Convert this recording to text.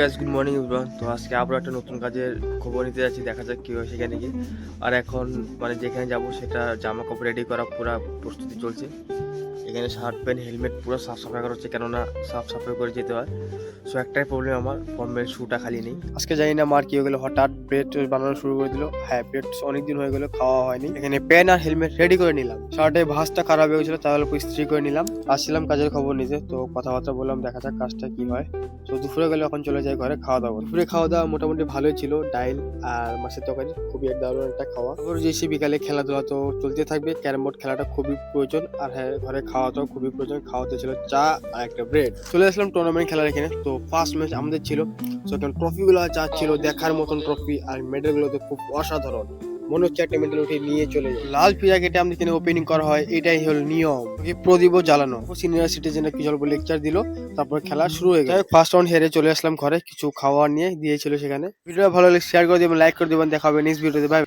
Guys, good morning everyone. তো আজকে আবার একটা নতুন কাজের খবর নিতে যাচ্ছি, দেখা যাক কী হয় সেখানে গিয়ে। আর এখন যেখানে যাব সেটা জামা কাপড় রেডি করা পুরো প্রস্তুতি চলছে। এখানে শার্ট প্যান্ট হেলমেট পুরো সাফ সাফাই করা হচ্ছে, কেননা সাফ সাফাই করে যেতে হয়। সো একটাই প্রবলেম, আমার ফর্মের শুটা খালি নেই। আজকে জানি না মার কি হয়ে গেলো, হঠাৎ ব্রেড বানানো শুরু করে দিল। হ্যাঁ, ব্রেড অনেকদিন হয়ে গেলো খাওয়া হয়নি। এখানে প্যান আর হেলমেট রেডি করে নিলাম। শার্টের ভাঁজটা খারাপ হয়ে গেছিলো, তাহলে ইস্ত্রি করে নিলাম। আসছিলাম কাজের খবর নিতে, তো কথাবার্তা বললাম, দেখা যাক কাজটা কি হয়। তো দুপুরে গেলে এখন চলে যাই ঘরে খাওয়া দাওয়া। দুপুরে খাওয়া দাওয়া মোটামুটি ভালোই ছিল, ডাইল আর মাছের তরকারি, খুবই দারুণ একটা খাওয়া। তারপর যে বিকালে খেলাধুলা তো চলতে থাকবে, ক্যারাম বোর্ড খেলাটা খুবই প্রয়োজন। আর হ্যাঁ, ঘরে খাওয়াটাও খুবই প্রয়োজন। খাওয়াতে ছিল চা আর একটা ব্রেড। চলে আসলাম টুর্নামেন্ট খেলার এখানে। তো ফার্স্ট ম্যাচ আমাদের ছিল। তো এখন ট্রফি গুলো যা ছিল দেখার মতন ট্রফি, আর মেডেল গুলো তো খুব অসাধারণ। মনে হচ্ছে একটা মেডেল উঠে নিয়ে চলে যায়। লাল পিজা কেটে আমাদের এখানে ওপেনিং করা হয়, এটাই হলো নিয়ম। প্রদীপও জ্বালানো। সিনিয়র সিটিজেনরা কি বলে লেকচার দিল, তারপর খেলা শুরু হয়ে গেল। ফার্স্ট রাউন্ড হেরে চলে আসলাম ঘরে, কিছু খাওয়া নিয়ে দিয়েছিল সেখানে। ভিডিওটা ভালো লাগলে শেয়ার করে দিবেন, লাইক করে দিবেন। দেখা হবে নেক্সট ভিডিওতে। বাই।